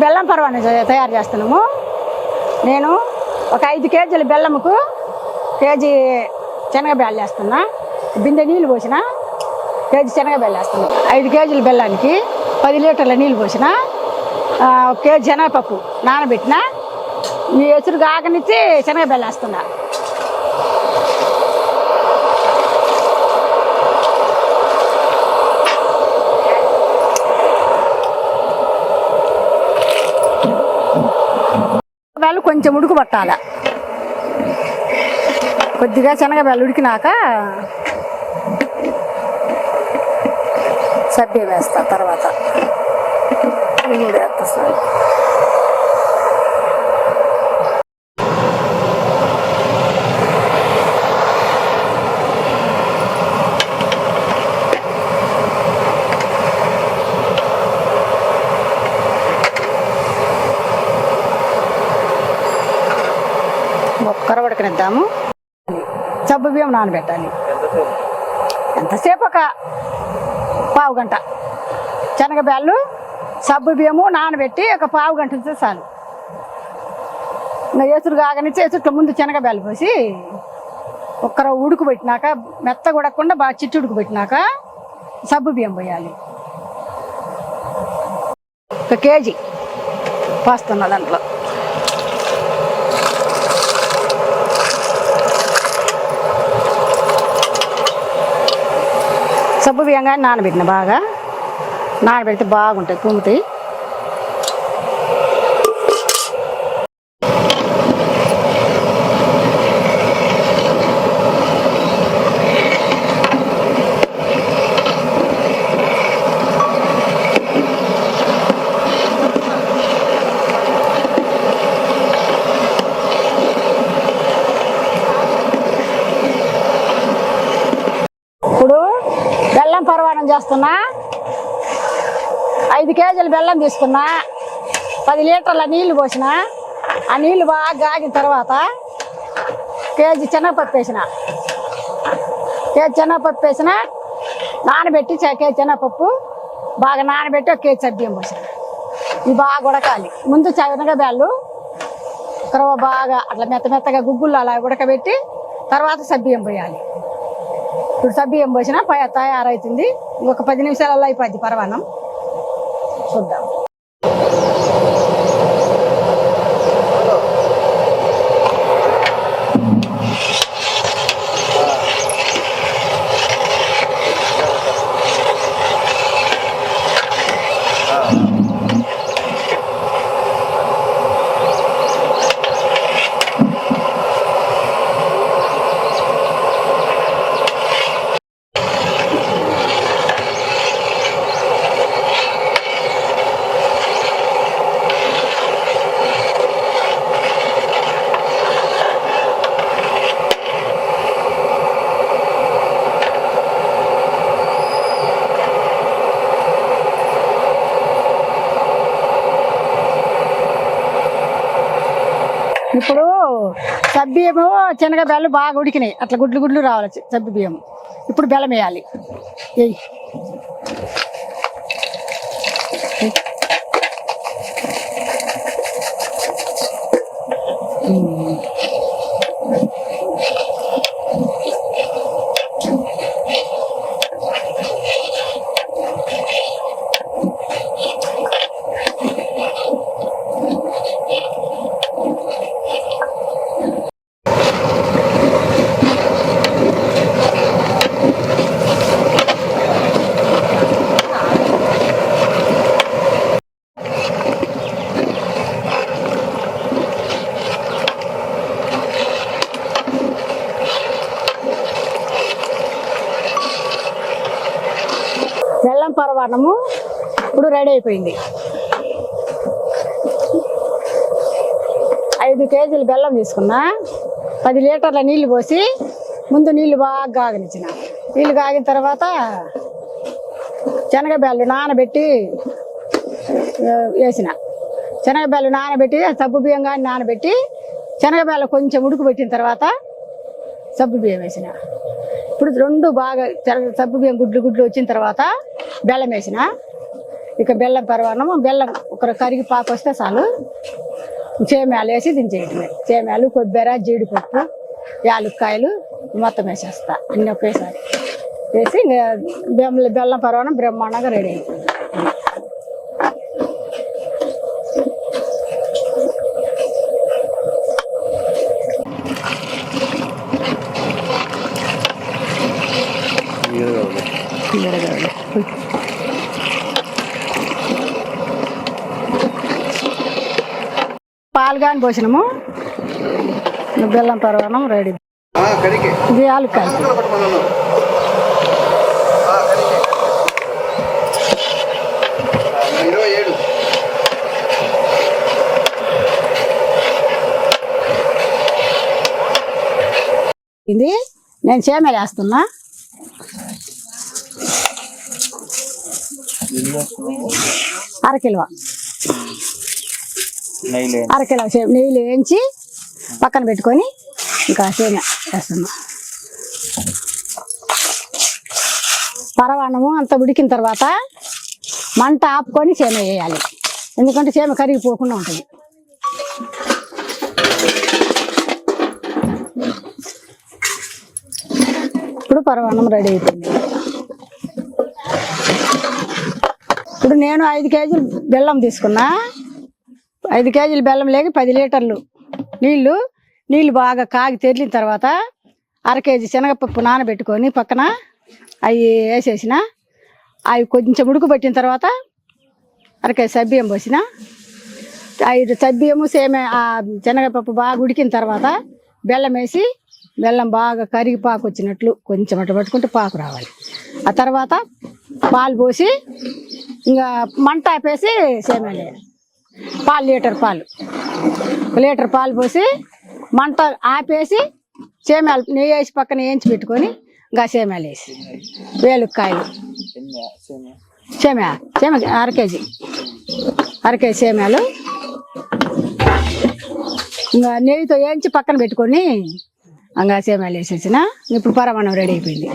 బెల్లం పరవాన్ని తయారు చేస్తున్నాము. నేను ఒక 5 కేజీల బెల్లంకు కేజీ శనగబేళ్ళు వేస్తున్నా. బిందె నీళ్ళు పోసిన కేజీ శనగబేళ్ళు వేస్తున్నా. 5 కేజీల బెల్లానికి 10 లీటర్ల నీళ్ళు పోసిన. 1 కేజీ శనగపప్పు నానబెట్టిన. ఈ ఎసురు కాకనిచ్చి శనగబేళ్ళు వేస్తున్నా. శనగబేళ్ళు కొంచెం ఉడుకు పట్టాలి. కొద్దిగా శనగబేళ్ళు ఉడికినాక సబ్బే వేస్తా. తర్వాత వేస్తాను. ఒక్కర ఉడకనిద్దాము. సబ్బు బియ్యం నానబెట్టాలి. ఎంతసేపు? ఒక పావు గంట. శనగబేళ్ళు సబ్బు బియ్యము నానబెట్టి ఒక పావు గంట ఉంటే చాలు. ఇంకా ఎసురు కాగనిచ్చి ఎసురులో ముందు శనగబేళ్ళు పోసి ఒక్కర ఉడుకు పెట్టినాక, మెత్తగా ఉడకకుండా బాగా చిట్టు ఉడుకు పెట్టినాక సబ్బు బియ్యం పోయాలి. 1 కేజీ పోస్తున్నా దాంట్లో. సబ్బు బియ్యం కానీ నానబెట్టిన, బాగా నానబెడితే బాగుంటాయి, కుమ్ముతాయి. ఇప్పుడు బెల్లం పరవానం చేస్తున్నా. 5 కేజీల బెల్లం తీసుకున్నా. 10 లీటర్ల నీళ్లు పోసిన. ఆ నీళ్లు బాగా కాగిన తర్వాత కేజీ శనగపప్పు వేసిన. కేజీ శనగపప్పు వేసిన. నానబెట్టి కేజీ శనగపప్పు బాగా నానబెట్టి 1 కేజీ సబ్బియ్యం పోసిన. ఇవి బాగా ఉడకాలి. ముందు శనగబేళ్ళు బాగా అట్లా మెత్తగా గుగ్గులు అలా ఉడకబెట్టి తర్వాత సబ్బియ్యం పోయాలి. ఇప్పుడు సబ్బియ్యం పోసిన తయారవుతుంది. ఇంకొక 10 నిమిషాలలో అయిపోద్ది పరవానం. చూద్దాం. ఇప్పుడు సబ్బియ్యము శనగబేళ్ళు బాగా ఉడికినాయి. అట్లా గుడ్లు రావాలి సబ్బి బియ్యం. ఇప్పుడు బెల్లం వేయాలి. బెల్లం పరవానము ఇప్పుడు రెడీ అయిపోయింది. 5 కేజీలు బెల్లం తీసుకున్నా. 10 లీటర్ల నీళ్లు పోసి ముందు నీళ్లు బాగా కాగనిచ్చిన. నీళ్లు కాగిన తర్వాత శనగబేళ్ళు నానబెట్టి వేసిన. శనగబేళ్ళు నానబెట్టి సబ్బు బియ్యం కానీ నానబెట్టి శనగబేళ్ళు కొంచెం ఉడుకుపెట్టిన తర్వాత సబ్బు బియ్యం వేసిన. ఇప్పుడు 2 బాగా సబ్బు బియ్యం గుడ్లు వచ్చిన తర్వాత బెల్లం వేసిన. ఇక బెల్లం పరమాన్నం, బెల్లం ఒక కరిగి పాకు వస్తే చాలు, సేమ్యాలు వేసి దించేయటమే. సేమ్యాలు, కొబ్బరి, జీడిపప్పు, యాలక్కాయలు మొత్తం వేసేస్తా అన్నీ ఒకేసారి వేసి బెల్లం పరమాన్నం బ్రహ్మాండంగా రెడీ అయిపోయింది. పాలు కానీ పోసినాము, బెల్లం పరమాన్నం రెడీ. ఇది యాలక్కాయ, ఇది నేను సేమ్యాలు వేస్తున్నా. అరకిలో నెయ్యిలో వేయించి పక్కన పెట్టుకొని ఇంకా సేమ్యా వేస్తున్నా. పరమాన్నము అంతా ఉడికిన తర్వాత మంట ఆపుకొని సేమ్యా వేయాలి, ఎందుకంటే సేమ్యా కరిగిపోకుండా ఉంటుంది. ఇప్పుడు పరమాన్నం రెడీ అయిపోయింది. ఇప్పుడు నేను 5 కేజీలు బెల్లం తీసుకున్నా. 5 కేజీల బెల్లం లేక 10 లీటర్లు నీళ్ళు బాగా కాగి తెరిలిన తర్వాత అర కేజీ శనగపప్పు నానబెట్టుకొని పక్కన అవి వేసేసిన. అవి కొంచెం ఉడుకుబట్టిన తర్వాత అర కేజీ సబ్బియ్యం పోసిన. 5 సబ్బియ్యము శనగపప్పు బాగా ఉడికిన తర్వాత బెల్లం వేసి, బెల్లం బాగా కరిగి పాకు వచ్చినట్లు కొంచెం అట్ట పట్టుకుంటే పాకు రావాలి. ఆ తర్వాత పాలు పోసి ఇంకా మంట ఆపేసి సేమ్యాలు వేయాలి. లీటర్ పాలు పోసి మంట ఆపేసి సేమ్యాలు నెయ్యి వేసి పక్కన వేయించి పెట్టుకొని ఇంకా సేమ్యాలు వేసి వేలుక్కాయలు సేమ్యా అర కేజీ సేమ్యాలు ఇంకా నెయ్యితో వేయించి పక్కన పెట్టుకొని ఇంకా సేమ్యాలు వేసేసిన. ఇప్పుడు పరమాన్నం రెడీ అయిపోయింది.